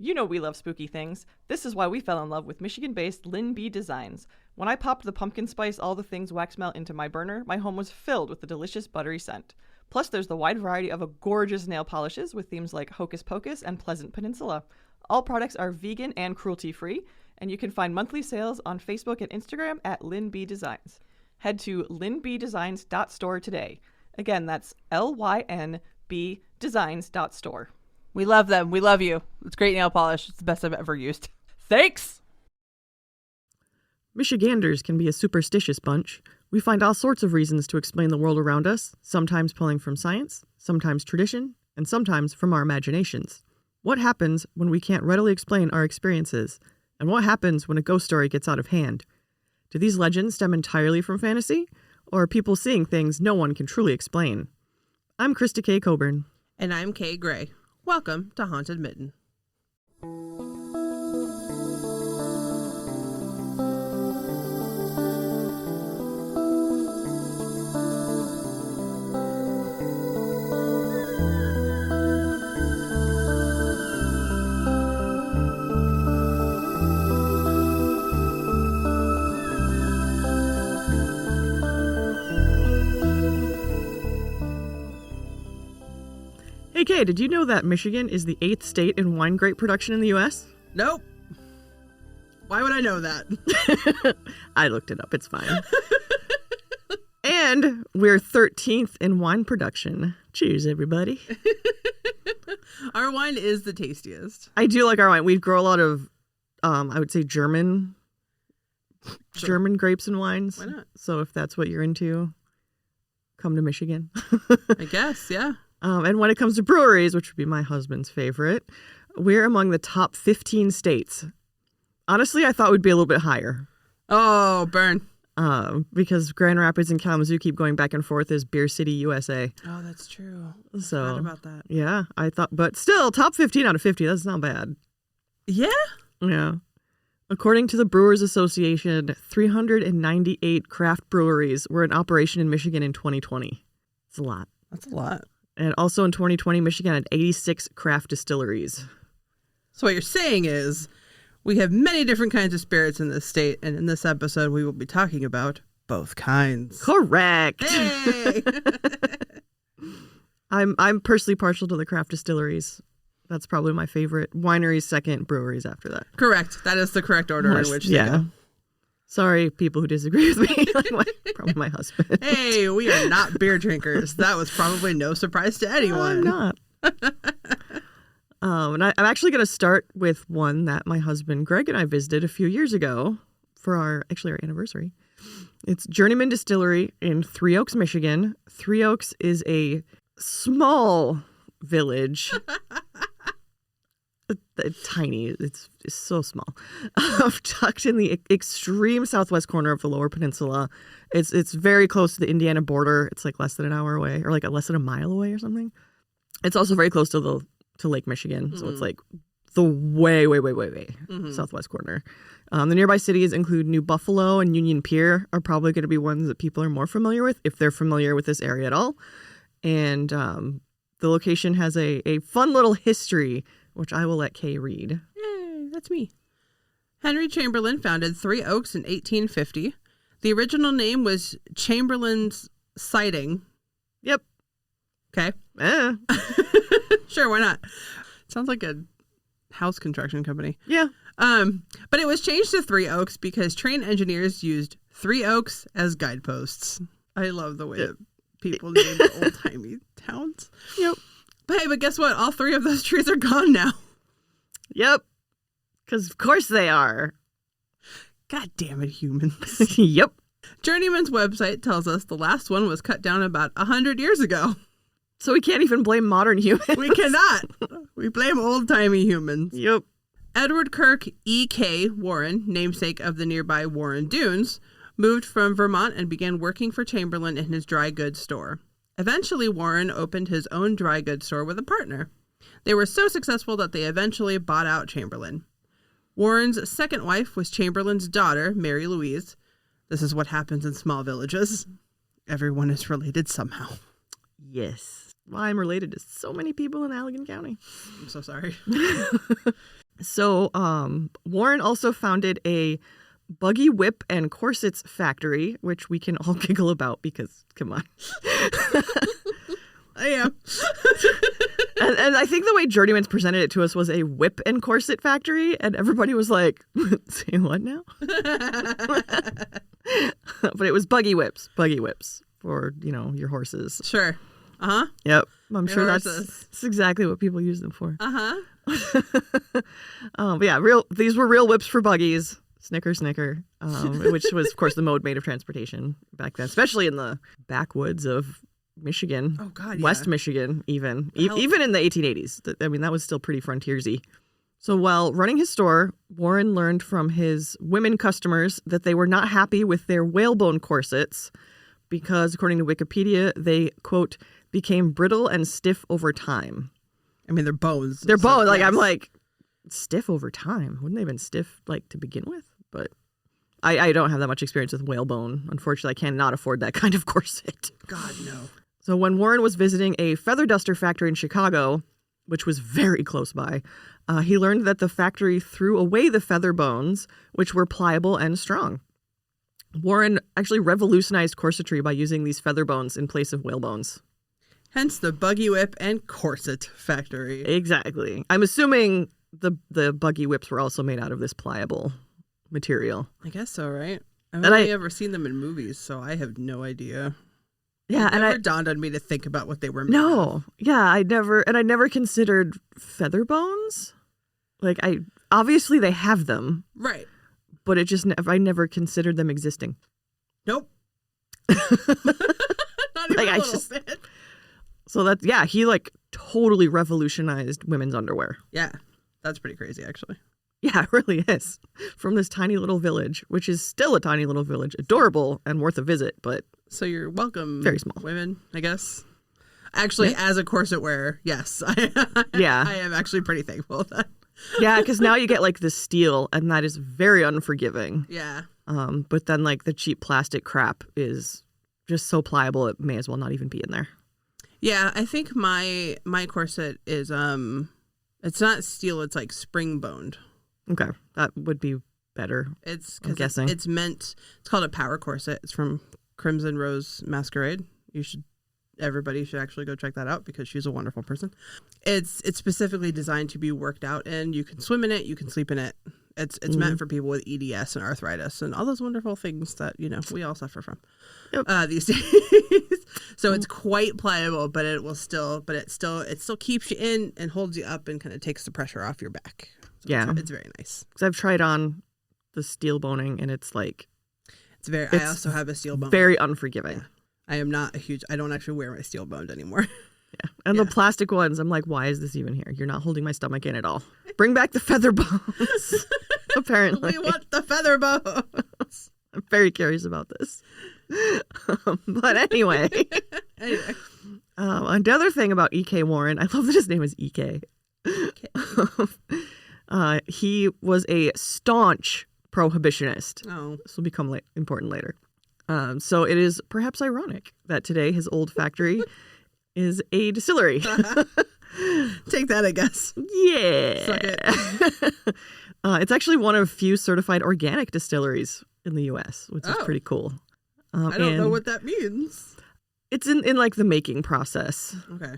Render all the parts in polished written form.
You know we love spooky things. This is why we fell in love with Michigan-based Lynn B Designs. When I popped the pumpkin spice all the things wax melt into my burner, my home was filled with the delicious buttery scent. Plus, there's the wide variety of gorgeous nail polishes with themes like Hocus Pocus and Pleasant Peninsula. All products are vegan and cruelty-free, and you can find monthly sales on Facebook and Instagram at Lynn B Designs. Head to lynbdesigns.store today. Again, that's LYNB designs.store. We love them. We love you. It's great nail polish. It's the best I've ever used. Thanks! Michiganders can be a superstitious bunch. We find all sorts of reasons to explain the world around us, sometimes pulling from science, sometimes tradition, and sometimes from our imaginations. What happens when we can't readily explain our experiences? And what happens when a ghost story gets out of hand? Do these legends stem entirely from fantasy? Or are people seeing things no one can truly explain? I'm Krista K. Coburn. And I'm Kay Gray. Welcome to Haunted Mitten. Hey Kay, did you know that Michigan is the 8th state in wine grape production in the U.S.? Nope. Why would I know that? I looked it up. It's fine. And we're 13th in wine production. Cheers, everybody. Our wine is the tastiest. I do like our wine. We grow a lot of, I would say, German grapes and wines. Why not? So if that's what you're into, come to Michigan. I guess, yeah. And when it comes to breweries, which would be my husband's favorite, we're among the top 15 states. Honestly, I thought we'd be a little bit higher. Oh, burn. Because Grand Rapids and Kalamazoo keep going back and forth as Beer City, USA. Oh, that's true. So, I forgot about that. Yeah, I thought, but still, top 15 out of 50, that's not bad. Yeah? Yeah. According to the Brewers Association, 398 craft breweries were in operation in Michigan in 2020. It's a lot. That's a lot. And also in 2020, Michigan had 86 craft distilleries. So what you're saying is we have many different kinds of spirits in this state, and in this episode we will be talking about both kinds. Correct. Hey! I'm personally partial to the craft distilleries. That's probably my favorite. Wineries second, breweries after that. Correct. That is the correct order in which they go. Sorry, people who disagree with me. Probably my husband. Hey, we are not beer drinkers. That was probably no surprise to anyone. I'm not. And I'm actually going to start with one that my husband Greg and I visited a few years ago for our anniversary. It's Journeyman Distillery in Three Oaks, Michigan. Three Oaks is a small village. Tiny. It's so small. Tucked in the extreme southwest corner of the Lower Peninsula. It's very close to the Indiana border. It's like less than an hour away, or like less than a mile away or something. It's also very close to Lake Michigan, so it's like the way southwest corner. The nearby cities include New Buffalo and Union Pier are probably going to be ones that people are more familiar with if they're familiar with this area at all. And the location has a fun little history, which I will let Kay read. Yay, that's me. Henry Chamberlain founded Three Oaks in 1850. The original name was Chamberlain's Siding. Yep. Okay. Sure, why not? Sounds like a house construction company. Yeah. But it was changed to Three Oaks because train engineers used Three Oaks as guideposts. I love the way that people named old-timey towns. Yep. But hey, but guess what? All three of those trees are gone now. Yep. Because of course they are. God damn it, humans. Yep. Journeyman's website tells us the last one was cut down about 100 years ago. So we can't even blame modern humans. We cannot. We blame old-timey humans. Yep. Edward Kirk E.K. Warren, namesake of the nearby Warren Dunes, moved from Vermont and began working for Chamberlain in his dry goods store. Eventually, Warren opened his own dry goods store with a partner. They were so successful that they eventually bought out Chamberlain. Warren's second wife was Chamberlain's daughter, Mary Louise. This is what happens in small villages. Everyone is related somehow. Yes. Well, I'm related to so many people in Allegan County. I'm so sorry. So Warren also founded a buggy whip and corsets factory, which we can all giggle about because, come on. I am. And I think the way Journeyman's presented it to us was a whip and corset factory, and everybody was like, say what now? But it was buggy whips for, your horses. Sure. Uh-huh. Yep. I'm Your sure horses. that's exactly what people use them for. Uh-huh. But yeah, these were real whips for buggies. Snicker, snicker, which was, of course, the mode of transportation back then, especially in the backwoods of Michigan. Oh, God, yeah. West Michigan, even. Hell- Even in the 1880s. I mean, that was still pretty frontiersy. So while running his store, Warren learned from his women customers that they were not happy with their whalebone corsets because, according to Wikipedia, they, quote, became brittle and stiff over time. I mean, they're bones. They're so, both like, yes. I'm like, stiff over time. Wouldn't they have been stiff like to begin with? But I don't have that much experience with whalebone. Unfortunately, I cannot afford that kind of corset. God, no. So when Warren was visiting a feather duster factory in Chicago, which was very close by, he learned that the factory threw away the feather bones, which were pliable and strong. Warren actually revolutionized corsetry by using these feather bones in place of whalebones. Hence the buggy whip and corset factory. Exactly. I'm assuming the buggy whips were also made out of this pliable material. I guess so, right? I've And only ever seen them in movies, so I have no idea. Yeah, It and never dawned on me to think about what they were made of. no, yeah, I never considered feather bones. Like obviously they have them, Right. but I never considered them existing. Nope. Not even Like, a I little just- bit. So he like totally revolutionized women's underwear. Yeah. That's pretty crazy, actually. Yeah, it really is. From this tiny little village, which is still a tiny little village, adorable and worth a visit, but So you're welcome, Very small. women, I guess. Actually, as a corset wearer, yes. Yeah. I am actually pretty thankful that. yeah, because now you get like the steel, and that is very unforgiving. Yeah. But then like the cheap plastic crap is just so pliable it may as well not even be in there. Yeah, I think my corset is it's not steel, it's like spring boned. Okay, that would be better. It's I'm guessing. it's called a power corset. It's from Crimson Rose Masquerade. Everybody should actually go check that out because she's a wonderful person. It's specifically designed to be worked out in. You can swim in it, you can sleep in it. It's meant for people with EDS and arthritis and all those wonderful things that, we all suffer from these days. So it's quite pliable, but it still keeps you in and holds you up and kind of takes the pressure off your back. So Yeah. It's very nice. Because I've tried on the steel boning, and it's like I It's also have a steel bone. very unforgiving. I am not I don't actually wear my steel boned anymore. Yeah. And the plastic ones, I'm like, why is this even here? You're not holding my stomach in at all. Bring back the feather bones. Apparently. We want the feather bones. I'm very curious about this. But anyway. Anyway. Another thing about E.K. Warren, I love that his name is E.K. He was a staunch prohibitionist. Oh. This will become important later. So it is perhaps ironic that today his old factory is a distillery. Take that, I guess. Yeah. Suck it. It's actually one of few certified organic distilleries in the U.S., which is pretty cool. I don't know what that means. It's in like the making process. Okay.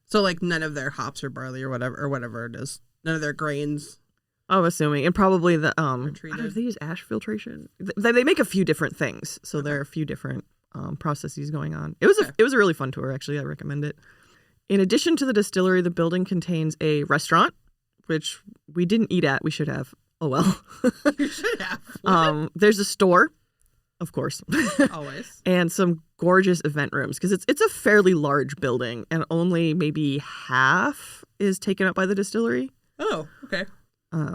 So like none of their hops or barley or whatever it is. None of their grains. I'm assuming, and probably the treated. I don't know if they use ash filtration. They make a few different things, so there are a few different processes going on. It was a really fun tour, actually. I recommend it. In addition to the distillery, the building contains a restaurant, which we didn't eat at. We should have. Oh well. You should have. There's a store, of course, Always. and some gorgeous event rooms because it's a fairly large building, and only maybe half is taken up by the distillery. Oh, okay.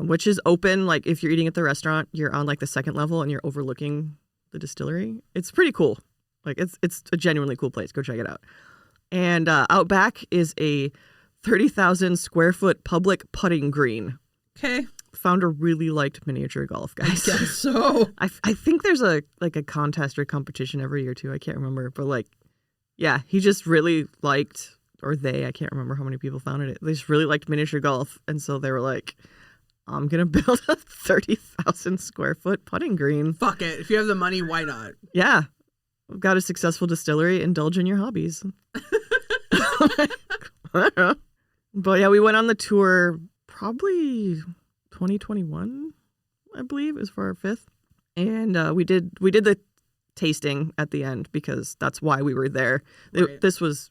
Which is open. Like if you're eating at the restaurant, you're on like the second level and you're overlooking the distillery. It's pretty cool. Like it's a genuinely cool place. Go check it out. And out back is a 30,000 square foot public putting green. Okay. Founder really liked miniature golf, guys. I guess so. I think there's a contest or competition every year too. I can't remember, but yeah, he just really liked, or I can't remember how many people founded it. They just really liked miniature golf, and so they were like, I'm going to build a 30,000 square foot putting green. Fuck it. If you have the money, why not? Yeah. I've got a successful distillery. Indulge in your hobbies. I don't know. But yeah, we went on the tour probably 2021, I believe, is for our 5th. And we did the tasting at the end because that's why we were there. Right. This was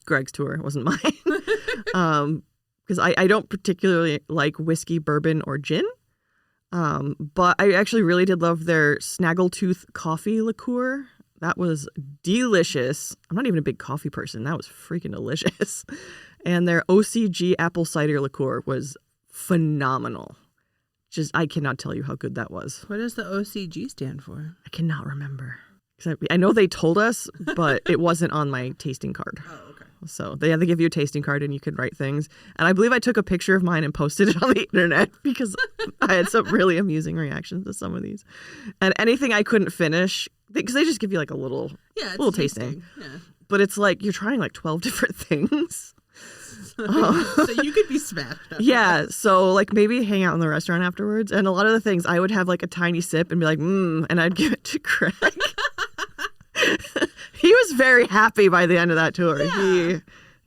Greg's tour. It wasn't mine. Because I don't particularly like whiskey, bourbon, or gin. But I actually really did love their Snaggletooth coffee liqueur. That was delicious. I'm not even a big coffee person. That was freaking delicious. And their OCG apple cider liqueur was phenomenal. I cannot tell you how good that was. What does the OCG stand for? I cannot remember. 'Cause I know they told us, but it wasn't on my tasting card. Oh, okay. So they give you a tasting card and you could write things. And I believe I took a picture of mine and posted it on the internet because I had some really amusing reactions to some of these. And anything I couldn't finish, because they just give you like a little tasting. Yeah. But it's like you're trying like 12 different things. So you could be smashed up. Yeah. So like maybe hang out in the restaurant afterwards. And a lot of the things I would have like a tiny sip and be like, and I'd give it to Craig. He was very happy by the end of that tour.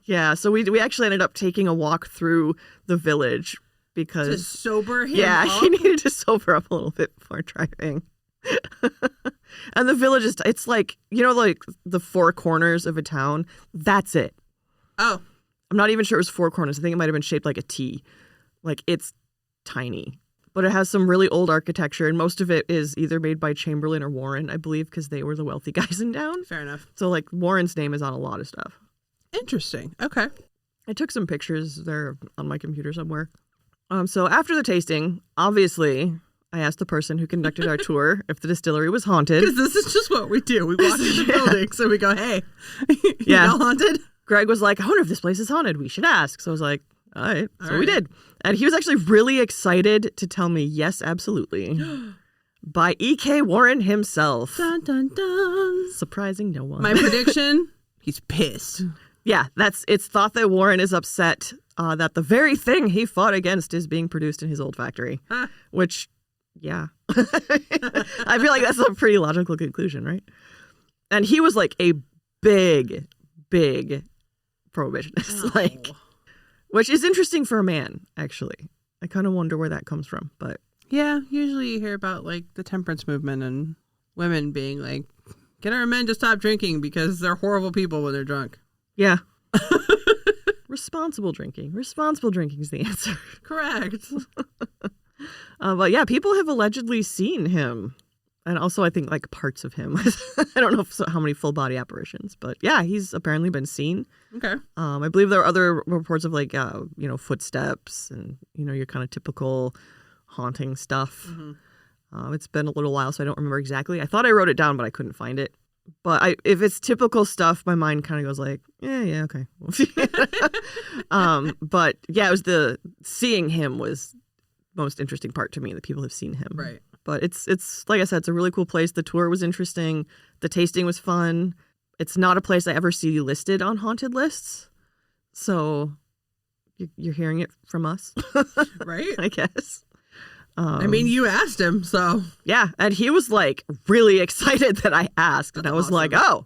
Yeah. So we actually ended up taking a walk through the village because To sober him yeah, up? he needed to sober up a little bit before driving. And the village it's like, like the 4 corners of a town. That's it. Oh. I'm not even sure it was 4 corners. I think it might have been shaped like a T. Like it's tiny. But it has some really old architecture, and most of it is either made by Chamberlain or Warren, I believe, because they were the wealthy guys in town. Fair enough. So, like, Warren's name is on a lot of stuff. Interesting. Okay. I took some pictures. They're on my computer somewhere. So after the tasting, obviously, I asked the person who conducted our tour if the distillery was haunted. Because this is just what we do. We walk in the building, so we go, hey, Yeah. y'all haunted? Greg was like, I wonder if this place is haunted. We should ask. So I was like, all right. So we right. did. And he was actually really excited to tell me, yes, absolutely. By E.K. Warren himself. Dun, dun, dun. Surprising no one. My prediction, he's pissed. Yeah, it's thought that Warren is upset that the very thing he fought against is being produced in his old factory. Which, yeah. I feel like that's a pretty logical conclusion, right? And he was like a big prohibitionist. Oh. Which is interesting for a man, actually. I kind of wonder where that comes from, but Yeah, usually you hear about like the temperance movement and women being like, get our men to stop drinking because they're horrible people when they're drunk. yeah. Responsible drinking. Responsible drinking is the answer. Correct. But yeah, people have allegedly seen him. And also, I think, like, parts of him. I don't know how many full-body apparitions. But yeah, he's apparently been seen. Okay. I believe there are other reports of, like, footsteps and, your kind of typical haunting stuff. Mm-hmm. It's been a little while, so I don't remember exactly. I thought I wrote it down, but I couldn't find it. But if it's typical stuff, my mind kind of goes like, yeah, okay. But yeah, it was seeing him was the most interesting part to me, that people have seen him. Right. But it's like I said, it's a really cool place. The tour was interesting. The tasting was fun. It's not a place I ever see listed on haunted lists. So you're hearing it from us. Right? I guess. I mean, you asked him, so. Yeah. And he was like really excited that I asked. And I was awesome. like, oh,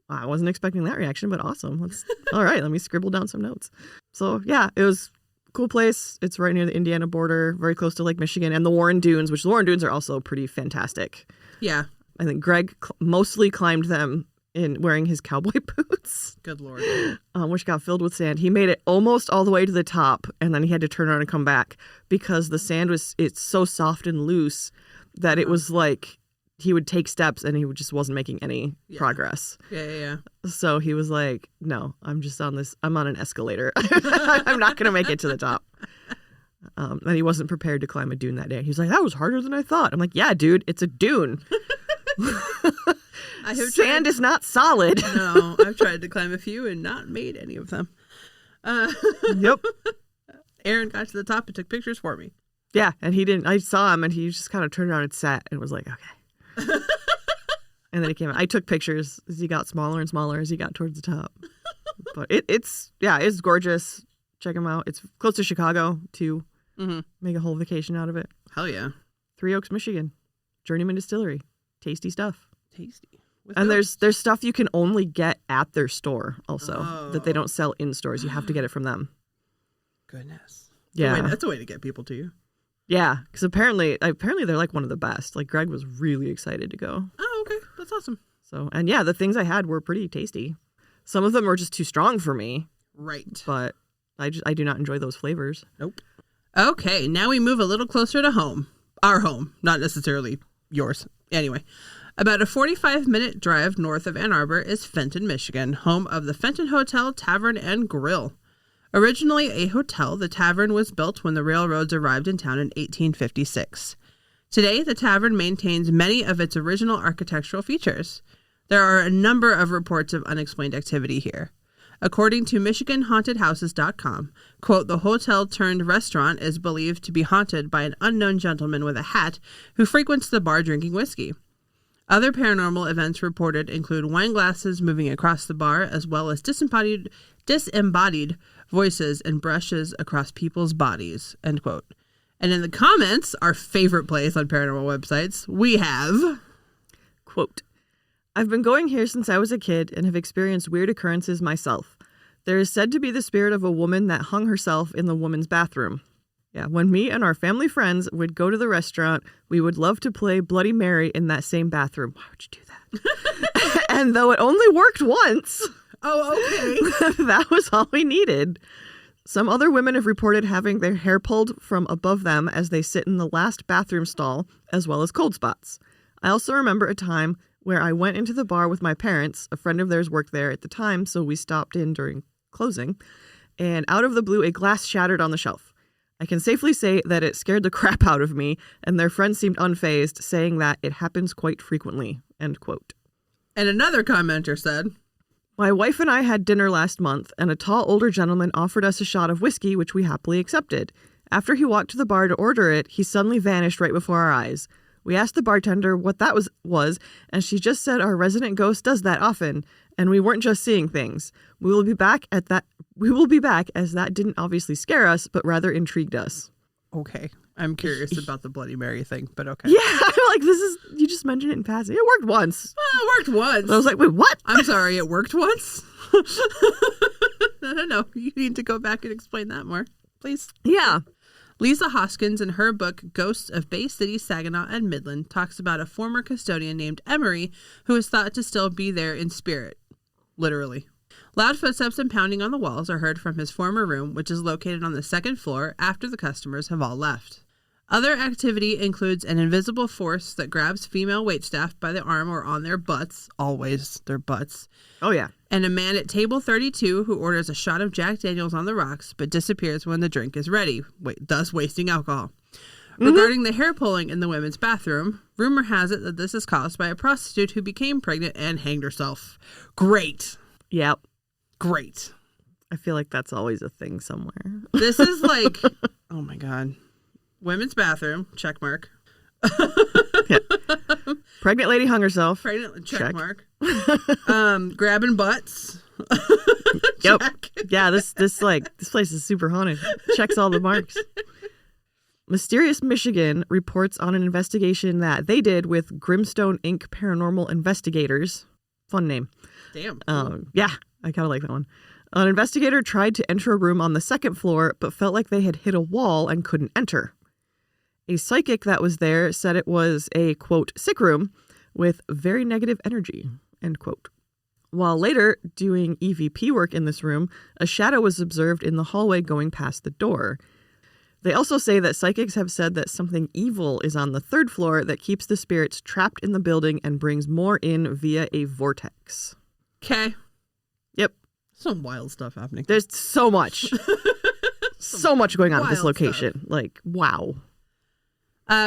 I wasn't expecting that reaction, but awesome. All right. Let me scribble down some notes. So yeah, it was cool place. It's right near the Indiana border, very close to Lake Michigan, and the Warren Dunes, which the Warren Dunes are also pretty fantastic. Yeah. I think Greg mostly climbed them in wearing his cowboy boots, Good Lord. which got filled with sand. He made it almost all the way to the top, and then he had to turn around and come back because the sand it's so soft and loose that it was like he would take steps and he just wasn't making any progress. Yeah. So he was like, no, I'm on an escalator. I'm not going to make it to the top. And he wasn't prepared to climb a dune that day. He was like, that was harder than I thought. I'm like, yeah, dude, it's a dune. Sand is not solid. No, I've tried to climb a few and not made any of them. Yep. Aaron got to the top and took pictures for me. Yeah, and he didn't. I saw him and he just kind of turned around and sat and was like, okay. And then he came out. I took pictures as he got smaller and smaller as he got towards the top. But it's gorgeous. Check him out. It's close to Chicago too. Make a whole vacation out of it. Hell yeah. Three Oaks, Michigan. Journeyman Distillery. Tasty stuff. Tasty. And there's stuff you can only get at their store also that they don't sell in stores. You have to get it from them. Goodness. Yeah. That's a way to get people to you. Yeah, because apparently they're like one of the best. Like Greg was really excited to go. Oh, okay. That's awesome. So, and yeah, the things I had were pretty tasty. Some of them were just too strong for me. Right. But I do not enjoy those flavors. Nope. Okay, now we move a little closer to home. Our home, not necessarily yours. Anyway, about a 45-minute drive north of Ann Arbor is Fenton, Michigan, home of the Fenton Hotel, Tavern, and Grill. Originally a hotel, the tavern was built when the railroads arrived in town in 1856. Today, the tavern maintains many of its original architectural features. There are a number of reports of unexplained activity here. According to MichiganHauntedHouses.com, quote, the hotel turned restaurant is believed to be haunted by an unknown gentleman with a hat who frequents the bar drinking whiskey. Other paranormal events reported include wine glasses moving across the bar, as well as disembodied voices and brushes across people's bodies, end quote. And in the comments, our favorite place on paranormal websites, we have, quote, I've been going here since I was a kid and have experienced weird occurrences myself. There is said to be the spirit of a woman that hung herself in the woman's bathroom. Yeah, when me and our family friends would go to the restaurant, we would love to play Bloody Mary in that same bathroom. Why would you do that? And though it only worked once, okay. that was all we needed. Some other women have reported having their hair pulled from above them as they sit in the last bathroom stall, as well as cold spots. I also remember a time where I went into the bar with my parents. A friend of theirs worked there at the time, so we stopped in during closing. And out of the blue, a glass shattered on the shelf. I can safely say that it scared the crap out of me, and their friend seemed unfazed, saying that it happens quite frequently, end quote. And another commenter said, my wife and I had dinner last month, and a tall older gentleman offered us a shot of whiskey, which we happily accepted. After he walked to the bar to order it, he suddenly vanished right before our eyes. We asked the bartender what that was, and she just said our resident ghost does that often, and we weren't just seeing things. We will be back as that didn't obviously scare us, but rather intrigued us. Okay. I'm curious about the Bloody Mary thing, but okay. Yeah, I'm like, you just mentioned it in passing. It worked once. Well, it worked once. I was like, wait, what? I'm sorry, it worked once? No. You need to go back and explain that more, please. Yeah. Lisa Hoskins, in her book Ghosts of Bay City, Saginaw, and Midland, talks about a former custodian named Emery who is thought to still be there in spirit. Literally. Loud footsteps and pounding on the walls are heard from his former room, which is located on the second floor after the customers have all left. Other activity includes an invisible force that grabs female waitstaff by the arm or on their butts, always their butts. Oh, yeah. And a man at table 32 who orders a shot of Jack Daniels on the rocks but disappears when the drink is ready, thus wasting alcohol. Mm-hmm. Regarding the hair pulling in the women's bathroom, rumor has it that this is caused by a prostitute who became pregnant and hanged herself. Great. Yep. Great. I feel like that's always a thing somewhere. This is like, oh my God. Women's bathroom, check mark. Yeah. Pregnant lady hung herself. Pregnant, check mark. Grabbing butts. Yep. Check. Yeah, this place is super haunted. Checks all the marks. Mysterious Michigan reports on an investigation that they did with Grimstone Inc. Paranormal Investigators. Fun name. Damn. Yeah, I kind of like that one. An investigator tried to enter a room on the second floor, but felt like they had hit a wall and couldn't enter. A psychic that was there said it was a, quote, sick room with very negative energy, end quote. While later doing EVP work in this room, a shadow was observed in the hallway going past the door. They also say that psychics have said that something evil is on the third floor that keeps the spirits trapped in the building and brings more in via a vortex. Okay. Yep. Some wild stuff happening. There's so much. So much going on at this location. Stuff. Like, wow.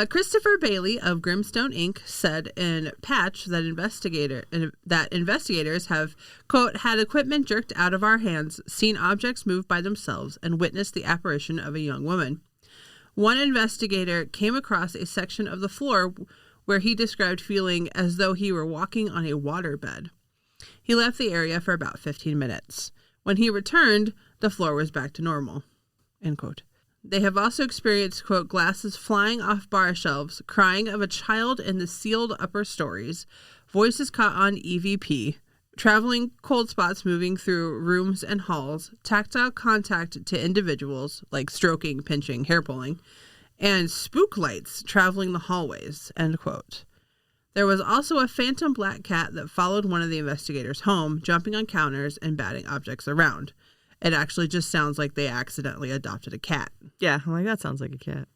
Christopher Bailey of Grimstone Inc. said in Patch that investigators have, quote, had equipment jerked out of our hands, seen objects move by themselves, and witnessed the apparition of a young woman. One investigator came across a section of the floor where he described feeling as though he were walking on a waterbed. He left the area for about 15 minutes. When he returned, the floor was back to normal, end quote. They have also experienced, quote, glasses flying off bar shelves, crying of a child in the sealed upper stories, voices caught on EVP, traveling cold spots moving through rooms and halls, tactile contact to individuals, like stroking, pinching, hair pulling, and spook lights traveling the hallways, end quote. There was also a phantom black cat that followed one of the investigators home, jumping on counters and batting objects around. It actually just sounds like they accidentally adopted a cat. Yeah, I'm like, that sounds like a cat.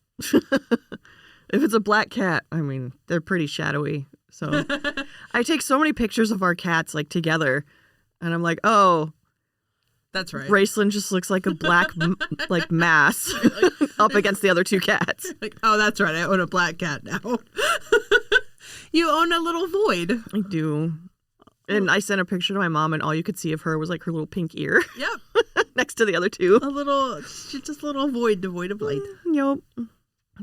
If it's a black cat, I mean, they're pretty shadowy. So I take so many pictures of our cats, like, together, and I'm like, oh, That's right. Raceland just looks like a black, like, mass up against the other two cats. Like, oh, that's right. I own a black cat now. You own a little void. I do. And I sent a picture to my mom, and all you could see of her was, like, her little pink ear. Yep. Next to the other two. She's just a little void, devoid of light. Yep.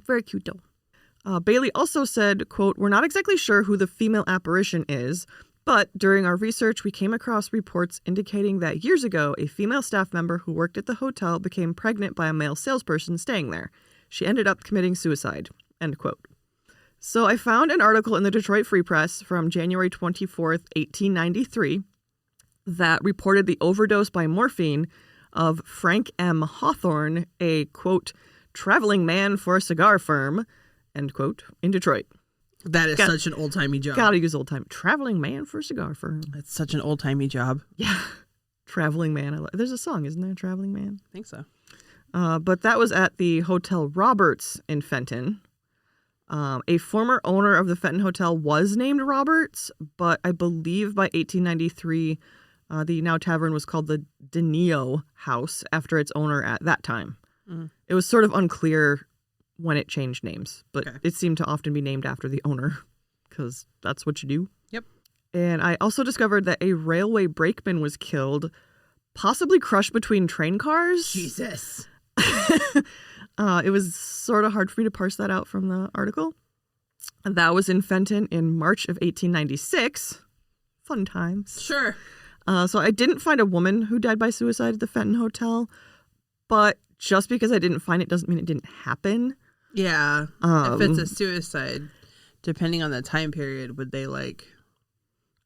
Very cute, though. Bailey also said, quote, "We're not exactly sure who the female apparition is, but during our research, we came across reports indicating that years ago, a female staff member who worked at the hotel became pregnant by a male salesperson staying there. She ended up committing suicide," end quote. So I found an article in the Detroit Free Press from January 24th, 1893, that reported the overdose by morphine of Frank M. Hawthorne, a, quote, "traveling man for a cigar firm," end quote, in Detroit. That is such an old-timey job. Gotta use old time. Traveling man for a cigar firm. It's such an old-timey job. Yeah. Traveling man. There's a song, isn't there? Traveling man. I think so. But that was at the Hotel Roberts in Fenton. A former owner of the Fenton Hotel was named Roberts, but I believe by 1893, the now tavern was called the Denio House after its owner at that time. Mm. It was sort of unclear when it changed names, but Okay. it seemed to often be named after the owner because that's what you do. Yep. And I also discovered that a railway brakeman was killed, possibly crushed between train cars. Jesus. It was sort of hard for me to parse that out from the article. And that was in Fenton in March of 1896. Fun times. Sure. So I didn't find a woman who died by suicide at the Fenton Hotel, but just because I didn't find it doesn't mean it didn't happen. Yeah. If it's a suicide, depending on the time period, would they like...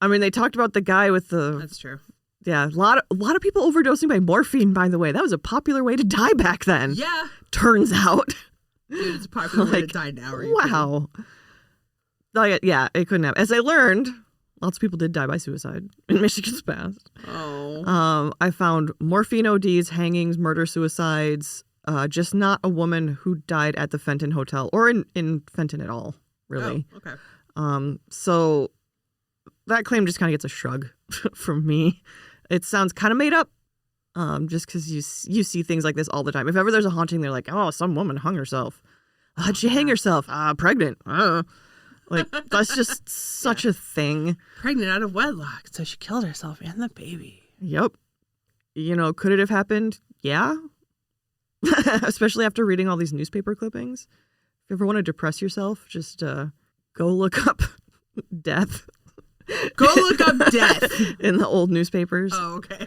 I mean, they talked about the guy with the... That's true. Yeah, a lot of people overdosing by morphine, by the way. That was a popular way to die back then. Yeah. Turns out. Dude, it's a popular way to Like, die now. Are you kidding? Wow. Like, yeah, it couldn't have. As I learned, lots of people did die by suicide in Michigan's past. Oh. I found morphine ODs, hangings, murder suicides, just not a woman who died at the Fenton Hotel or in Fenton at all, really. Oh, okay. So that claim just kind of gets a shrug from me. It sounds kind of made up, just because you see things like this all the time. If ever there's a haunting, they're like, oh, some woman hung herself. How'd she hang herself? Pregnant. Like, that's just such a thing. Pregnant out of wedlock, so she killed herself and the baby. Yep. You know, could it have happened? Yeah. Especially after reading all these newspaper clippings. If you ever want to depress yourself, just go look up death. Go look up death. In the old newspapers. Oh, okay.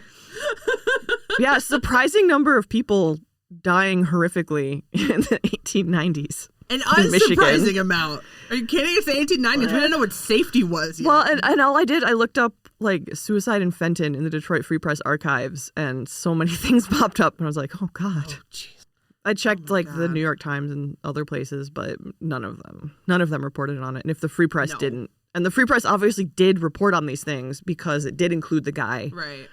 Yeah, surprising number of people dying horrifically in the 1890s. An in Michigan. unsurprising amount. Are you kidding? It's the 1890s. We didn't know what safety was yet. Well, and all I did, I looked up like suicide in Fenton in the Detroit Free Press archives, and so many things popped up, and I was like, oh God. Oh, jeez. I checked the God. New York Times and other places, but none of them reported on it. And if the Free Press No. didn't, and the Free Press obviously did report on these things because it did include the guy Right.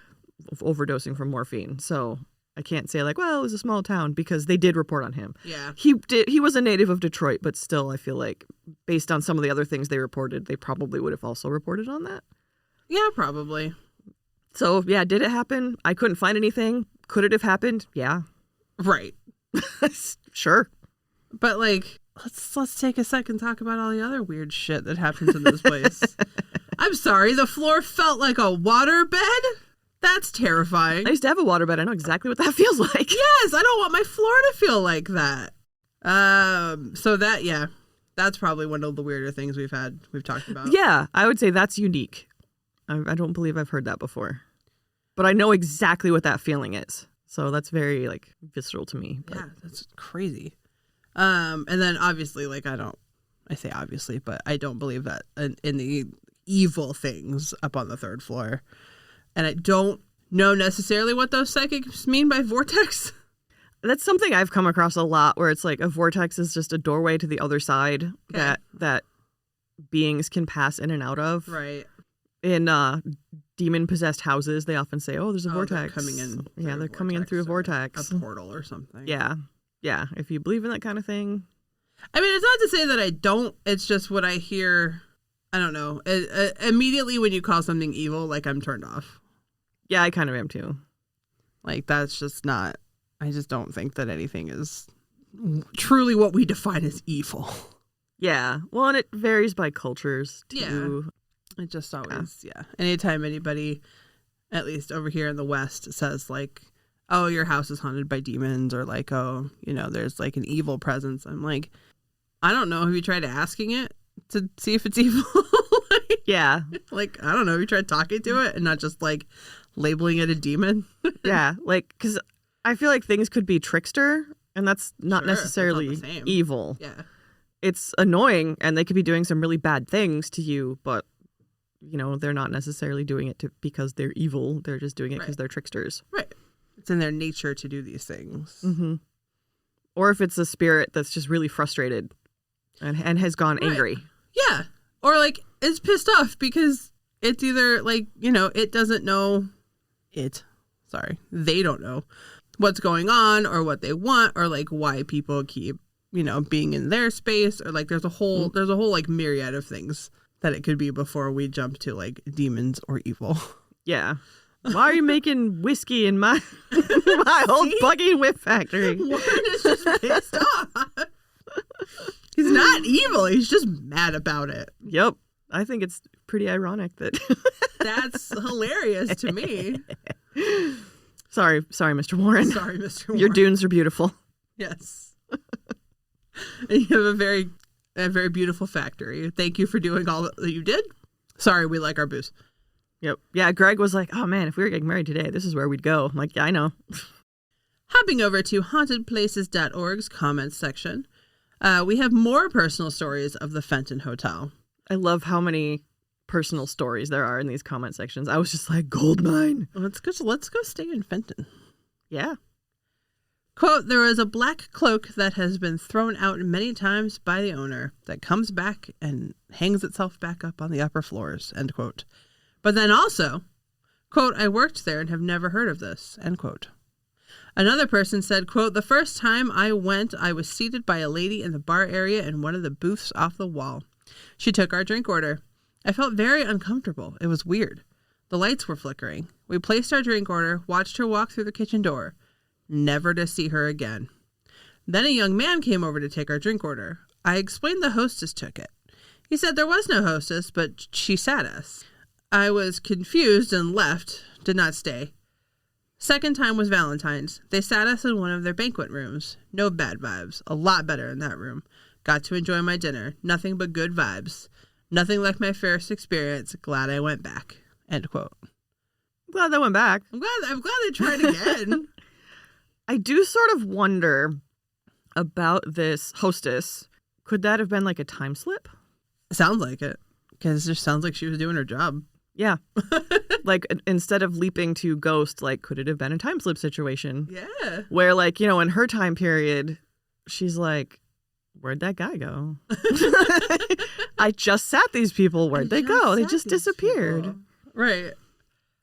overdosing from morphine. So I can't say like, well, it was a small town, because they did report on him. Yeah. He was a native of Detroit, but still I feel like based on some of the other things they reported, they probably would have also reported on that. Yeah, probably. So yeah, did it happen? I couldn't find anything. Could it have happened? Yeah. Right. Sure. But like, let's take a second and talk about all the other weird shit that happens in this place. I'm sorry, the floor felt like a water bed? That's terrifying. I used to have a waterbed. I know exactly what that feels like. Yes, I don't want my floor to feel like that. So that, yeah, that's probably one of the weirder things we've talked about. Yeah, I would say that's unique. I don't believe I've heard that before. But I know exactly what that feeling is. So that's very like visceral to me. But Yeah, that's crazy. And then obviously, like, I say obviously, but I don't believe that in the evil things up on the third floor. And I don't know necessarily what those psychics mean by vortex. That's something I've come across a lot, where it's like a vortex is just a doorway to the other side that beings can pass in and out of. Right. In demon-possessed houses, they often say, "Oh, there's a vortex." They're coming in. Yeah, they're coming in through a vortex. A portal or something. Yeah. Yeah. If you believe in that kind of thing. I mean, it's not to say that I don't. It's just what I hear. I don't know. Immediately when you call something evil, like, I'm turned off. Yeah, I kind of am too. Like, that's just not. I just don't think that anything is truly what we define as evil. Yeah. Well, and it varies by cultures too. Yeah. It just always, Anytime anybody, at least over here in the West, says like, oh, your house is haunted by demons, or like, oh, there's like an evil presence. I'm like, I don't know. Have you tried asking it to see if it's evil? Yeah. Like, I don't know. Have you tried talking to it and not just like labeling it a demon? Yeah. Like, because I feel like things could be trickster, and that's not necessarily it's not the same. evil. Yeah. It's annoying, and they could be doing some really bad things to you, but, they're not necessarily doing it because they're evil. They're just doing it because they're tricksters. Right. It's in their nature to do these things. Mm-hmm. Or if it's a spirit that's just really frustrated and has gone angry. Yeah. Or like is pissed off because it's either like, it doesn't know they don't know what's going on or what they want, or like why people keep, being in their space, or like there's a whole like myriad of things that it could be before we jump to like demons or evil. Yeah. Why are you making whiskey in my old buggy whip factory? Warren is just pissed off. He's not evil. He's just mad about it. Yep. I think it's pretty ironic that... That's hilarious to me. Sorry, Mr. Warren. Sorry, Mr. Warren. Your dunes are beautiful. Yes. And you have a very beautiful factory. Thank you for doing all that you did. Sorry, we like our booze. Yep. Yeah, Greg was like, oh man, if we were getting married today, this is where we'd go. I'm like, yeah, I know. Hopping over to hauntedplaces.org's comments section, we have more personal stories of the Fenton Hotel. I love how many personal stories there are in these comment sections. I was just like, gold mine. Let's go stay in Fenton. Yeah. Quote, there is a black cloak that has been thrown out many times by the owner that comes back and hangs itself back up on the upper floors, end quote. But then also, quote, I worked there and have never heard of this, end quote. Another person said, quote, the first time I went, I was seated by a lady in the bar area in one of the booths off the wall. She took our drink order. I felt very uncomfortable. It was weird. The lights were flickering. We placed our drink order, watched her walk through the kitchen door. Never to see her again. Then a young man came over to take our drink order. I explained the hostess took it. He said there was no hostess, but she sat us. I was confused and left, did not stay. Second time was Valentine's. They sat us in one of their banquet rooms. No bad vibes. A lot better in that room. Got to enjoy my dinner. Nothing but good vibes. Nothing like my first experience. Glad I went back. End quote. I'm glad they went back. I'm glad they tried again. I do sort of wonder about this hostess. Could that have been like a time slip? Sounds like it. Because it just sounds like she was doing her job. Yeah. Like, instead of leaping to ghost, like, could it have been a time slip situation? Yeah. Where, like, in her time period, she's like, where'd that guy go? I just sat these people. Where'd they go? They just disappeared. People. Right.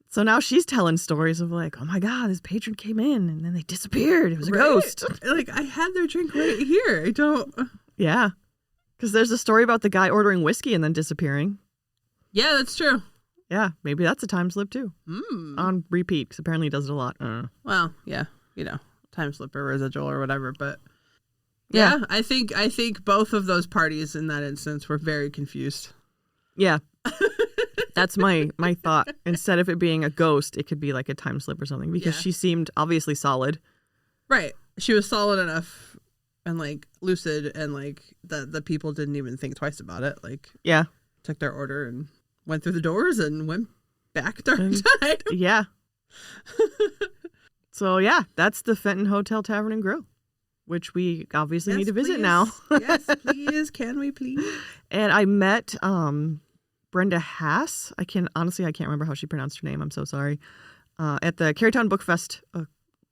So now she's telling stories of like, oh my God, this patron came in and then they disappeared. It was a ghost. Like, I had their drink right here. I don't. Yeah. Because there's a story about the guy ordering whiskey and then disappearing. Yeah, that's true. Yeah, maybe that's a time slip too. On repeat, because apparently he does it a lot. Well, yeah, time slip or residual or whatever. But yeah, I think both of those parties in that instance were very confused. Yeah. That's my thought. Instead of it being a ghost, it could be like a time slip or something, because she seemed obviously solid. Right. She was solid enough and like lucid, and like the people didn't even think twice about it. Like, yeah, took their order and went through the doors and went back third time. Yeah. So yeah, that's the Fenton Hotel Tavern and Grill, which we obviously need to visit please. now. Yes, please. Can we please? And I met Brenda Haas. I can't remember how she pronounced her name. I'm so sorry. At the Carytown Book Fest,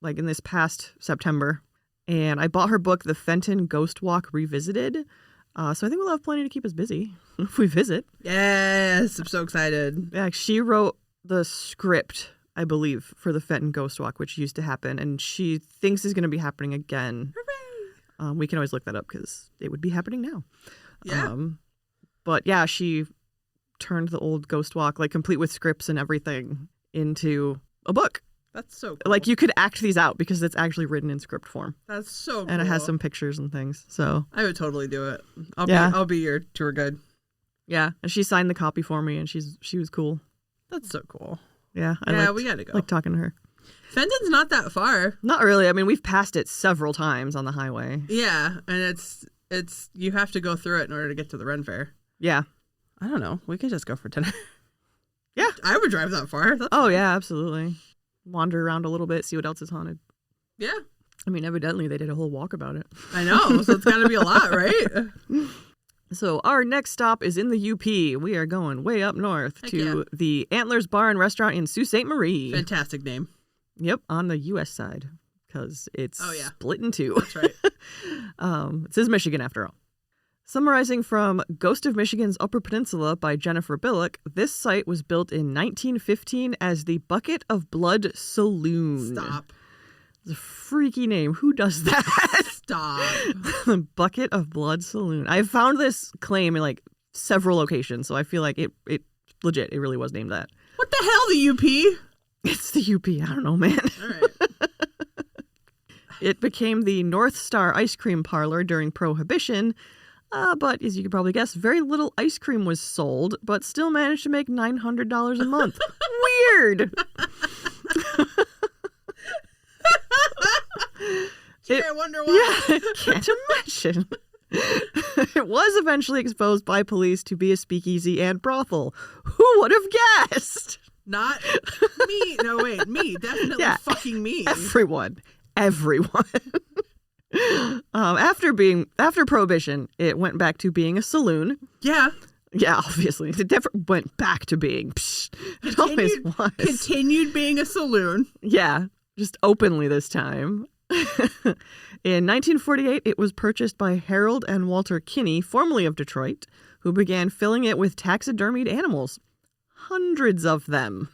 like in this past September. And I bought her book, The Fenton Ghost Walk Revisited. So I think we'll have plenty to keep us busy if we visit. Yes, I'm so excited. Yeah, she wrote the script, I believe, for the Fenton Ghost Walk, which used to happen, and she thinks is going to be happening again. Hooray! We can always look that up because it would be happening now. Yeah. But yeah, she turned the old Ghost Walk, like complete with scripts and everything, into a book. That's so cool. Like you could act these out because it's actually written in script form. That's so cool. And it has some pictures and things. So I would totally do it. Yeah. I'll be your tour guide. yeah, and she signed the copy for me, and she was cool. That's so cool. Yeah, We gotta go. Like talking to her. Fenton's not that far. Not really. I mean, we've passed it several times on the highway. Yeah, and it's you have to go through it in order to get to the Ren Fair. Yeah. I don't know. We could just go for dinner. Yeah. I would drive that far. Oh yeah, absolutely. Wander around a little bit, see what else is haunted. Yeah. I mean, evidently they did a whole walk about it. I know. So it's got to be a lot, right? So our next stop is in the UP. We are going way up north Heck to the Antlers Bar and Restaurant in Sault Ste. Marie. Fantastic name. Yep, on the U.S. side because it's yeah. split in two. That's right. It says Michigan after all. Summarizing from Ghost of Michigan's Upper Peninsula by Jennifer Billick, this site was built in 1915 as the Bucket of Blood Saloon. Stop. It's a freaky name. Who does that? Stop. The Bucket of Blood Saloon. I found this claim in like several locations, so I feel like it legit. It really was named that. What the hell, the UP? It's the UP. I don't know, man. All right. It became the North Star Ice Cream Parlor during Prohibition. But as you can probably guess, very little ice cream was sold, but still managed to make $900 a month. Weird. I wonder why. Yeah, can't imagine. It was eventually exposed by police to be a speakeasy and brothel. Who would have guessed? Not me. No, wait. Me. Definitely Yeah. fucking me. Everyone. After Prohibition, it went back to being a saloon. Yeah. Yeah, obviously. It never went back to being. It always was. Continued being a saloon. Yeah, just openly this time. In 1948, it was purchased by Harold and Walter Kinney, formerly of Detroit, who began filling it with taxidermied animals. Hundreds of them.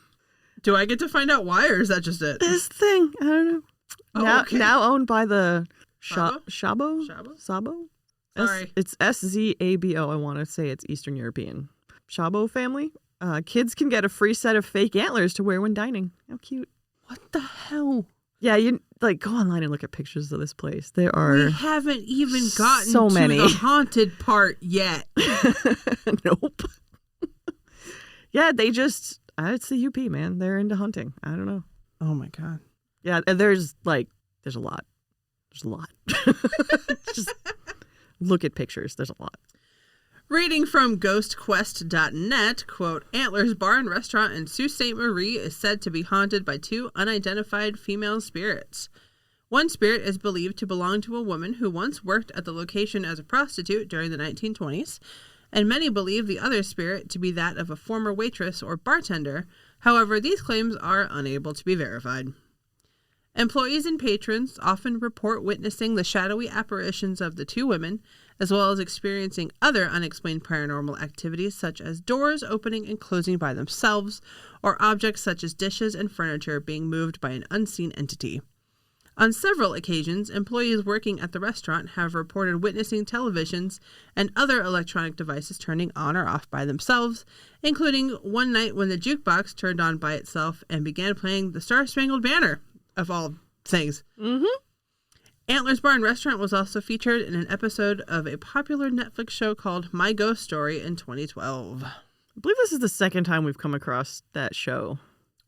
Do I get to find out why, or is that just it? This thing, I don't know. Oh, okay. Now owned by the Shabo? Sabo? Sorry. It's Szabo. I want to say it's Eastern European. Shabo family. Kids can get a free set of fake antlers to wear when dining. How cute. What the hell? Yeah, you like go online and look at pictures of this place. There are We haven't even gotten so to many. the haunted part yet. Nope. Yeah, they just it's the UP, man. They're into hunting. I don't know. Oh my god. Yeah, and there's a lot. There's a lot. Just look at pictures. There's a lot. Reading from ghostquest.net, quote, Antlers Bar and Restaurant in Sault Ste. Marie is said to be haunted by two unidentified female spirits. One spirit is believed to belong to a woman who once worked at the location as a prostitute during the 1920s, and many believe the other spirit to be that of a former waitress or bartender. However, these claims are unable to be verified. Employees and patrons often report witnessing the shadowy apparitions of the two women, as well as experiencing other unexplained paranormal activities such as doors opening and closing by themselves, or objects such as dishes and furniture being moved by an unseen entity. On several occasions, employees working at the restaurant have reported witnessing televisions and other electronic devices turning on or off by themselves, including one night when the jukebox turned on by itself and began playing the Star-Spangled Banner, of all things. Mm-hmm. Antlers Bar and Restaurant was also featured in an episode of a popular Netflix show called My Ghost Story in 2012. I believe this is the second time we've come across that show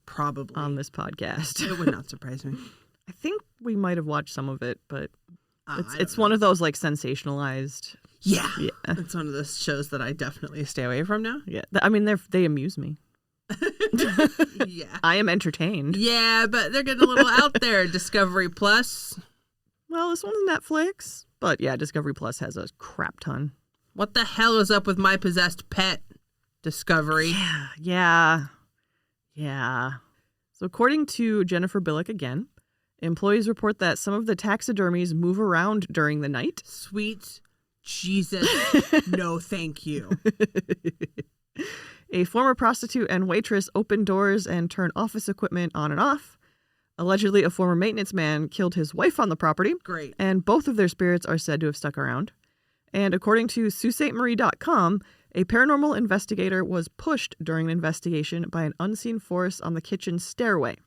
Probably. on this podcast. It would not surprise me. I think we might have watched some of it, but I it's don't one of those like sensationalized. Yeah. Yeah. It's one of those shows that I definitely stay away from now. Yeah. I mean, they amuse me. Yeah. I am entertained. Yeah, but they're getting a little out there. Discovery Plus. Well, this one's Netflix. But yeah, Discovery Plus has a crap ton. What the hell is up with my possessed pet? Discovery. Yeah. So according to Jennifer Billick again, employees report that some of the taxidermies move around during the night. Sweet Jesus. No, thank you. A former prostitute and waitress open doors and turn office equipment on and off. Allegedly, a former maintenance man killed his wife on the property. Great. And both of their spirits are said to have stuck around. And according to SaultSaintMarie.com, a paranormal investigator was pushed during an investigation by an unseen force on the kitchen stairway.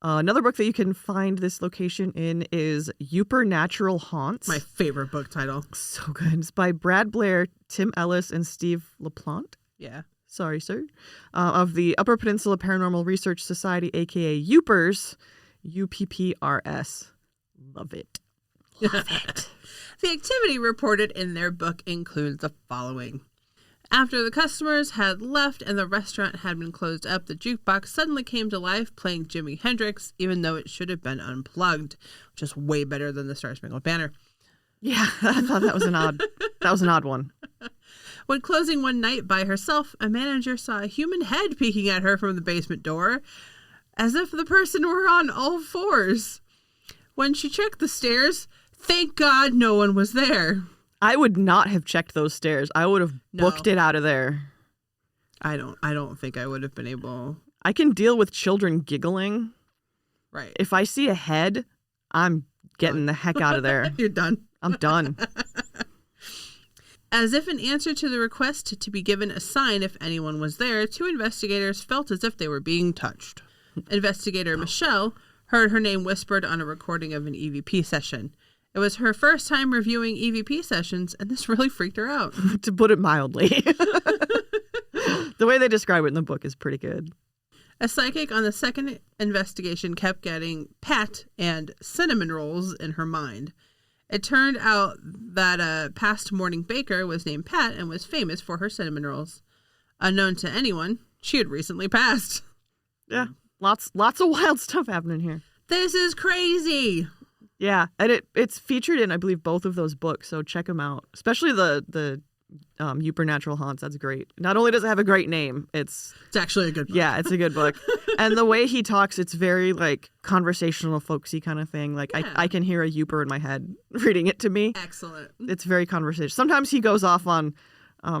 Another book that you can find this location in is Supernatural Haunts. My favorite book title. So good. It's by Brad Blair, Tim Ellis, and Steve LaPlante. Yeah. Sorry, sir. Of the Upper Peninsula Paranormal Research Society, a.k.a. UPPRS. UPPRS. Love it. Love it. The activity reported in their book includes the following. After the customers had left and the restaurant had been closed up, the jukebox suddenly came to life playing Jimi Hendrix, even though it should have been unplugged, which is way better than the Star Spangled Banner. Yeah, I thought that was an odd one. When closing one night by herself, a manager saw a human head peeking at her from the basement door, as if the person were on all fours. When she checked the stairs, thank God no one was there. I would not have checked those stairs. I would have booked it out of there. I don't think I would have been able. I can deal with children giggling. Right. If I see a head, I'm getting the heck out of there. You're done. I'm done. As if in answer to the request to be given a sign if anyone was there, two investigators felt as if they were being touched. Investigator Michelle heard her name whispered on a recording of an EVP session. It was her first time reviewing EVP sessions, and this really freaked her out. To put it mildly. The way they describe it in the book is pretty good. A psychic on the second investigation kept getting Pat and cinnamon rolls in her mind. It turned out that a past morning baker was named Pat and was famous for her cinnamon rolls. Unknown to anyone, she had recently passed. Yeah, lots of wild stuff happening here. This is crazy. Yeah, and it's featured in, I believe, both of those books, so check them out. Especially the Supernatural Haunts. That's great. Not only does it have a great name, it's actually a good book. Yeah, it's a good book. And the way he talks, it's very like conversational, folksy kind of thing. Like Yeah. I can hear a Youper in my head reading it to me. Excellent. It's very conversational. Sometimes he goes off on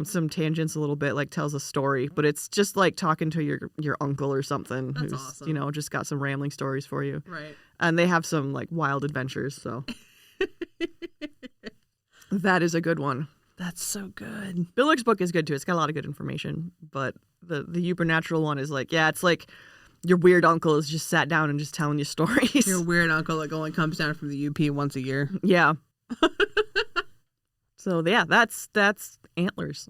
some tangents a little bit, like tells a story, but it's just like talking to your uncle or something. That's who's awesome. just got some rambling stories for you. Right. And they have some like wild adventures, so that is a good one. That's so good. Billick's book is good too. It's got a lot of good information, but the Supernatural one is like, yeah, it's like your weird uncle is just sat down and just telling you stories. Your weird uncle that only comes down from the UP once a year. Yeah. So yeah, that's Antlers.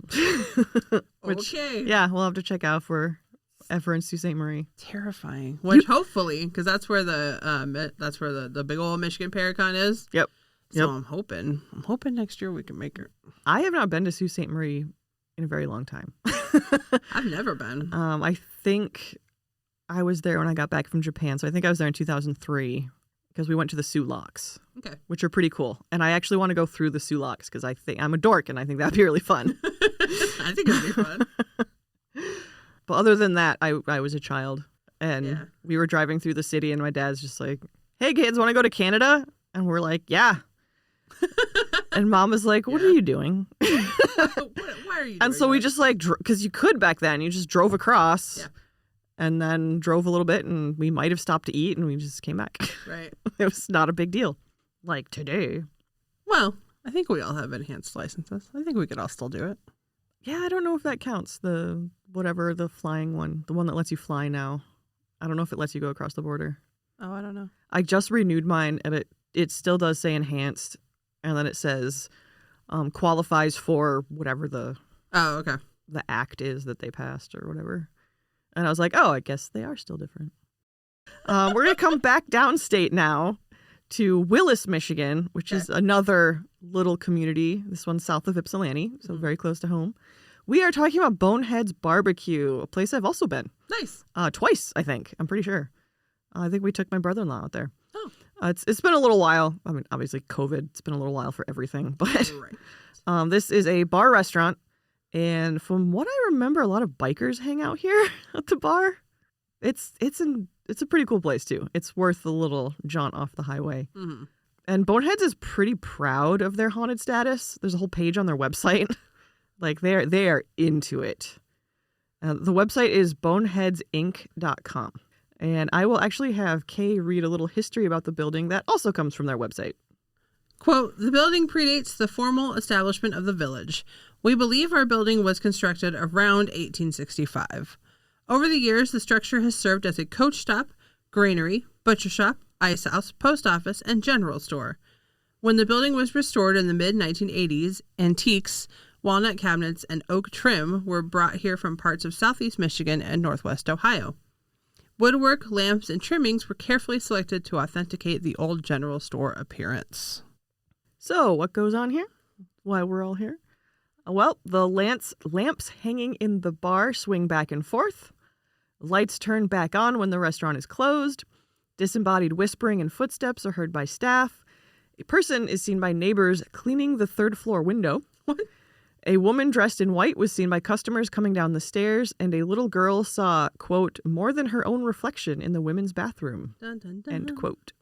Which, okay. yeah, we'll have to check out for in Sault Ste. Marie. Terrifying. Which hopefully, because that's where the big old Michigan Paracon is. Yep. So Yep. I'm hoping next year we can make it. I have not been to Sault Ste. Marie in a very long time. I've never been. I think I was there when I got back from Japan, so I think I was there in 2003 because we went to the Sioux Locks. Okay. Which are pretty cool. And I actually want to go through the Sioux Locks because I think I'm a dork and I think that'd be really fun. I think it'd be fun. But other than that, I was a child and Yeah. we were driving through the city and my dad's just like, hey kids, want to go to Canada? And we're like, yeah. And mom was like, what Yeah. are you doing? Why are you? And so doing we that? just like, because you could back then, you just drove across Yeah. and then drove a little bit and we might have stopped to eat and we just came back. Right. It was not a big deal. Like today. Well, I think we all have enhanced licenses. I think we could all still do it. Yeah, I don't know if that counts. The flying one, the one that lets you fly now. I don't know if it lets you go across the border. Oh, I don't know. I just renewed mine and it still does say enhanced. And then it says qualifies for whatever the Okay. act is that they passed or whatever. And I was like, oh, I guess they are still different. We're going to come back downstate now to Willis, Michigan, which is another little community. This one's south of Ypsilanti, so very close to home, We are talking about Bonehead's Barbecue, a place I've also been. Nice. Twice, I think. I'm pretty sure. I think we took my brother-in-law out there. Oh. It's been a little while. I mean, obviously COVID. It's been a little while for everything, but Right. this is a bar restaurant, and from what I remember, a lot of bikers hang out here at the bar. It's a pretty cool place too. It's worth the little jaunt off the highway. Mm-hmm. And Boneheads is pretty proud of their haunted status. There's a whole page on their website. Like they are into it. The website is boneheadsinc.com. And I will actually have Kay read a little history about the building that also comes from their website. Quote, the building predates the formal establishment of the village. We believe our building was constructed around 1865. Over the years, the structure has served as a coach stop, granary, butcher shop, ice house, post office, and general store. When the building was restored in the mid-1980s, antiques, walnut cabinets, and oak trim were brought here from parts of southeast Michigan and northwest Ohio. Woodwork, lamps, and trimmings were carefully selected to authenticate the old general store appearance. So, what goes on here? Why we're all here? Well, the lamps hanging in the bar swing back and forth. Lights turn back on when the restaurant is closed. Disembodied whispering and footsteps are heard by staff. A person is seen by neighbors cleaning the third floor window. What? A woman dressed in white was seen by customers coming down the stairs, and a little girl saw, quote, more than her own reflection in the women's bathroom, Dun, dun, dun. end quote.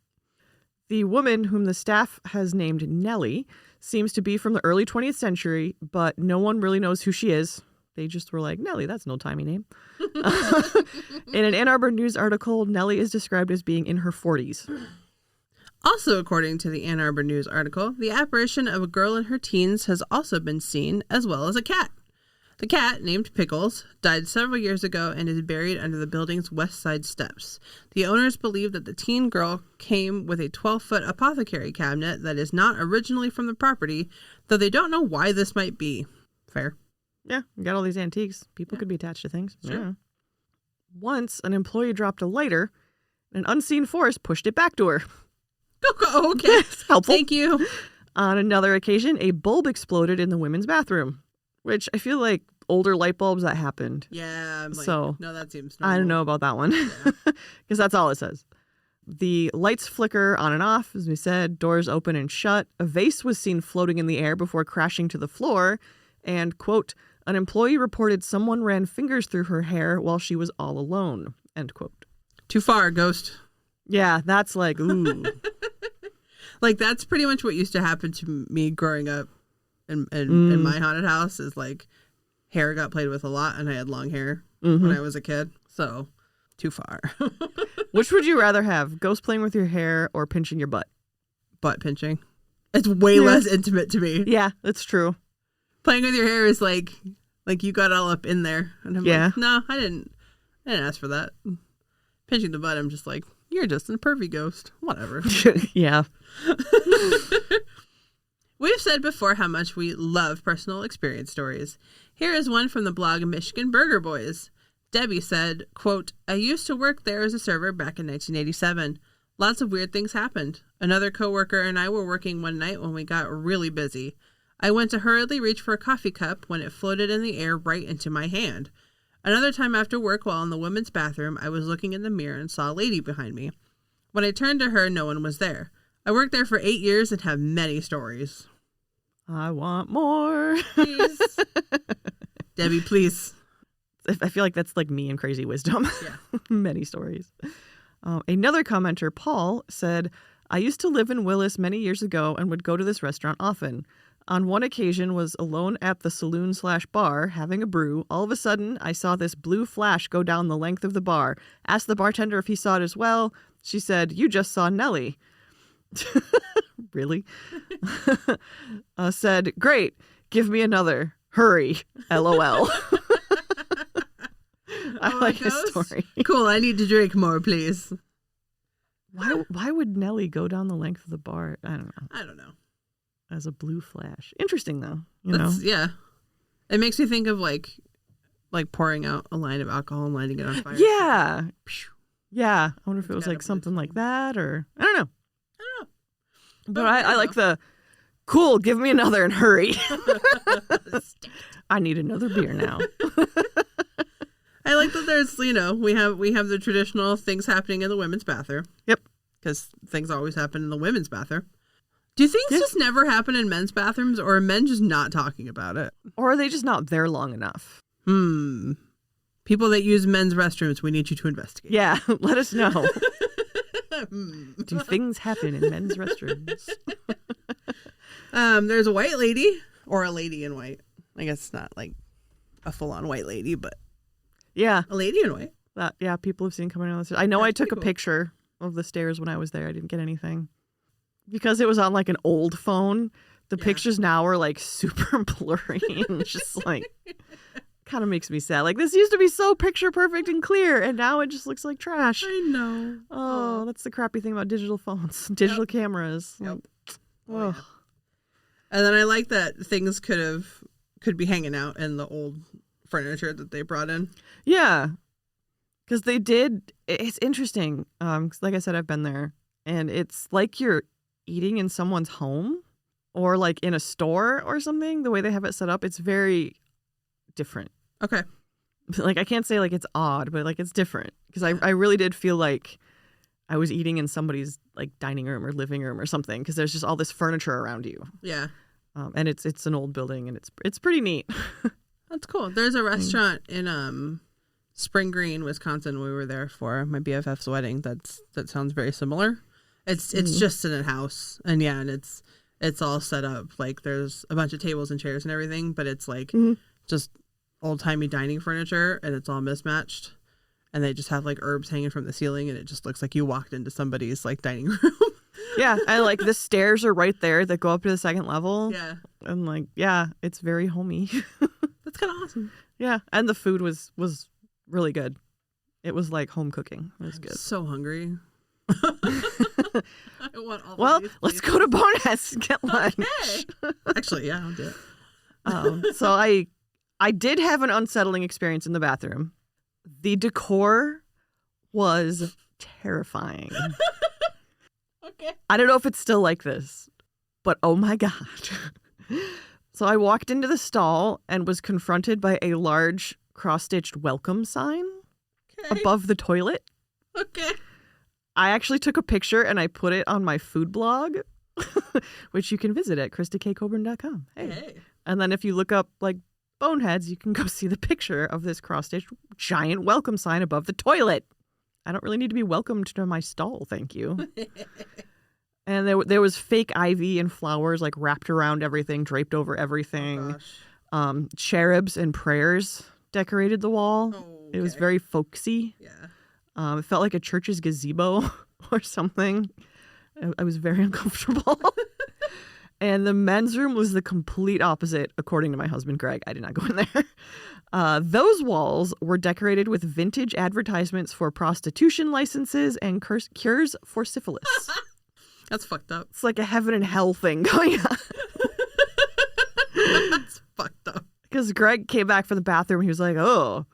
The woman, whom the staff has named Nellie, seems to be from the early 20th century, but no one really knows who she is. They just were like, Nellie, that's no timey name. In an Ann Arbor News article, Nellie is described as being in her 40s. Also, according to the Ann Arbor News article, the apparition of a girl in her teens has also been seen, as well as a cat. The cat, named Pickles, died several years ago and is buried under the building's west side steps. The owners believe that the teen girl came with a 12-foot apothecary cabinet that is not originally from the property, though they don't know why this might be. Fair. Yeah, you got all these antiques. People could be attached to things. Sure. Yeah. Once, an employee dropped a lighter, and an unseen force pushed it back to her. Oh, okay. It's helpful. Thank you. On another occasion, a bulb exploded in the women's bathroom, which I feel like older light bulbs that happened. Yeah, I'm like, So, no, that seems I don't normal. know about that one because that's all it says. The lights flicker on and off, as we said, doors open and shut. A vase was seen floating in the air before crashing to the floor. And, quote, an employee reported someone ran fingers through her hair while she was all alone, end quote. Too far, ghost. Yeah, that's like, ooh. Like, that's pretty much what used to happen to me growing up in my haunted house is, like, hair got played with a lot, and I had long hair when I was a kid. So, too far. Which would you rather have, ghost playing with your hair or pinching your butt? Butt pinching. It's way less intimate to me. Yeah, that's true. Playing with your hair is like you got all up in there. And I'm like, no, I didn't ask for that. Pinching the butt, I'm just like, you're just a pervy ghost. Whatever. Yeah. We've said before how much we love personal experience stories. Here is one from the blog Michigan Burger Boys. Debbie said, quote, I used to work there as a server back in 1987. Lots of weird things happened. Another coworker and I were working one night when we got really busy. I went to hurriedly reach for a coffee cup when it floated in the air right into my hand. Another time after work while in the women's bathroom, I was looking in the mirror and saw a lady behind me. When I turned to her, no one was there. I worked there for 8 years and have many stories. I want more. Please. Debbie, please. I feel like that's like me and Crazy Wisdom. Yeah. Many stories. Another commenter, Paul, said, I used to live in Willis many years ago and would go to this restaurant often. On one occasion was alone at the saloon/bar having a brew. All of a sudden, I saw this blue flash go down the length of the bar. Asked the bartender if he saw it as well. She said, you just saw Nellie. Really? Said, great, give me another. Hurry. LOL. I like his story. Cool, I need to drink more, please. Why would Nellie go down the length of the bar? I don't know. As a blue flash. Interesting though. You know? Yeah. It makes me think of like pouring out a line of alcohol and lighting it on fire. Yeah. Yeah. I wonder if it was like something like that or I don't know. But I like the cool, give me another and hurry. I need another beer now. I like that there's, we have the traditional things happening in the women's bathroom. Yep. Because things always happen in the women's bathroom. Do things just never happen in men's bathrooms, or are men just not talking about it? Or are they just not there long enough? People that use men's restrooms, we need you to investigate. Yeah, let us know. Do things happen in men's restrooms? There's a white lady, or a lady in white. I guess it's not like a full-on white lady, but yeah, a lady in white. Yeah, people have seen coming down the stairs. I know. That's I took a cool. picture of the stairs when I was there. I didn't get anything because it was on like an old phone. The pictures now are like super blurry and just like kind of makes me sad. Like, this used to be so picture perfect and clear, and now it just looks like trash. I know. Oh, that's the crappy thing about digital phones, digital cameras. Yep. Like, Yeah. And then I like that things could be hanging out in the old furniture that they brought in. yeah, because they did. It's interesting. 'Cause like I said, I've been there, and it's like you're eating in someone's home or like in a store or something. The way they have it set up, it's very different. Okay. Like, I can't say like it's odd, but like it's different because I really did feel like I was eating in somebody's like dining room or living room or something because there's just all this furniture around you. Yeah. And it's an old building and it's pretty neat. That's cool. There's a restaurant in Spring Green, Wisconsin. We were there for my BFF's wedding. That sounds very similar. It's just in a house, and it's all set up like there's a bunch of tables and chairs and everything, but it's like just old timey dining furniture, and it's all mismatched, and they just have like herbs hanging from the ceiling, and it just looks like you walked into somebody's like dining room. Yeah, I like the stairs are right there that go up to the second level. Yeah, and like it's very homey. that's kind of awesome. Yeah, and the food was really good. It was like home cooking. It was good. So hungry. I want all Well, of these, let's please. go to Bonehead's and get lunch. Okay. Actually, yeah, I'll do it. So I did have an unsettling experience in the bathroom. The decor was terrifying. Okay. I don't know if it's still like this, but oh my God. So I walked into the stall and was confronted by a large cross-stitched welcome sign above the toilet. Okay. I actually took a picture and I put it on my food blog, which you can visit at KristaKCoburn.com. Hey. And then if you look up like Boneheads, you can go see the picture of this cross-stitched giant welcome sign above the toilet. I don't really need to be welcomed to my stall, thank you. And there was fake ivy and flowers like wrapped around everything, draped over everything. Oh, gosh. Cherubs and prayers decorated the wall. Oh, It was okay. very folksy. Yeah. It felt like a church's gazebo or something. I was very uncomfortable. And the men's room was the complete opposite, according to my husband, Greg. I did not go in there. Those walls were decorated with vintage advertisements for prostitution licenses and cures for syphilis. That's fucked up. It's like a heaven and hell thing going on. That's fucked up. Because Greg came back from the bathroom and he was like, "Oh,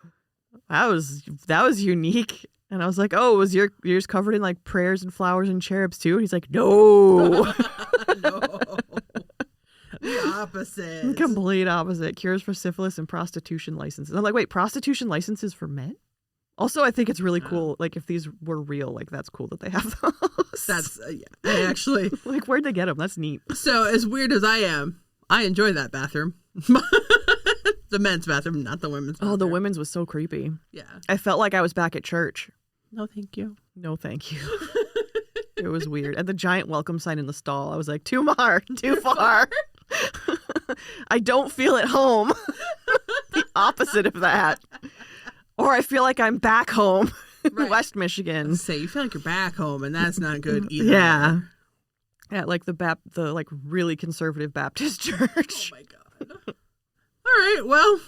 that was unique." And I was like, "Oh, was yours covered in like prayers and flowers and cherubs too?" And he's like, "No." No. The opposite. Complete opposite. Cures for syphilis and prostitution licenses. I'm like, wait, prostitution licenses for men? Also, I think it's really cool. Like, if these were real, like, that's cool that they have those. That's, yeah. I actually. Like, where'd they get them? That's neat. So, as weird as I am, I enjoy that bathroom. The men's bathroom, not the women's bathroom. Oh, the women's was so creepy. Yeah. I felt like I was back at church. No, thank you. No, thank you. It was weird. And the giant welcome sign in the stall, I was like, too far. I don't feel at home. The opposite of that. Or I feel like I'm back home in Right. West Michigan. Say, you feel like you're back home, and that's not good either. Yeah. At like the like really conservative Baptist church. Oh my God. All right, well,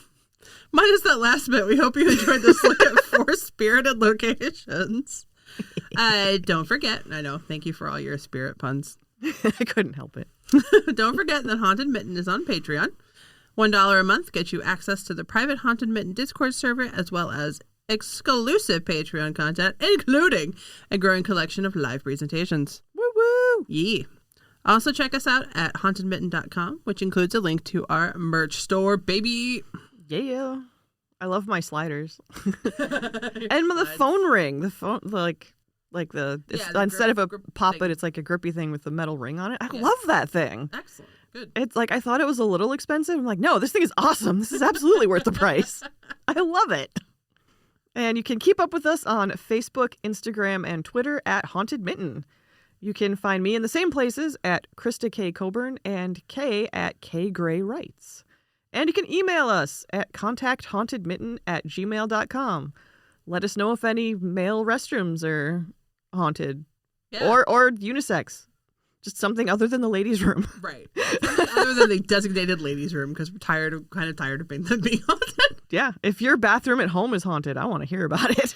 minus that last bit, we hope you enjoyed this look at 4 spirited locations. Don't forget, I know, thank you for all your spirit puns. I couldn't help it. Don't forget that Haunted Mitten is on Patreon. $1 a month gets you access to the private Haunted Mitten Discord server, as well as exclusive Patreon content, including a growing collection of live presentations. Woo woo. Yee. Also, check us out at hauntedmitten.com, which includes a link to our merch store, baby. Yeah. I love my sliders. And the phone ring. The phone, like the, the instead of a grip pop thing. it, it's like a grippy thing with the metal ring on it. I Yeah. love that thing. Excellent. Good. It's like, I thought it was a little expensive. I'm like, no, this thing is awesome. This is absolutely worth the price. I love it. And you can keep up with us on Facebook, Instagram, and Twitter at Haunted Mitten. You can find me in the same places at Krista K. Coburn and K at K. Gray Writes. And you can email us at contacthauntedmitten@gmail.com. Let us know if any male restrooms are haunted Yeah. or unisex. Just something other than the ladies' room. Right. Other than the designated ladies' room, because we're tired of being haunted. Yeah. If your bathroom at home is haunted, I want to hear about it.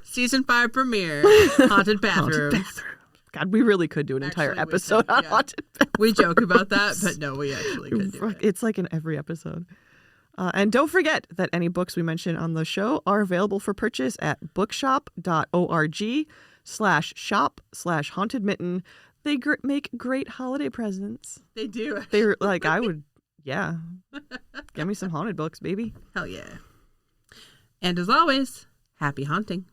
Season 5 premiere, Haunted Bathroom. God, we really could do an entire Actually, we episode could, on yeah. haunted We joke about that, but no, we actually could do it. It's like in every episode. And don't forget that any books we mention on the show are available for purchase at bookshop.org/shop/hauntedmitten. They make great holiday presents. They do. They're like, I would, yeah. Get me some haunted books, baby. Hell yeah. And as always, happy haunting.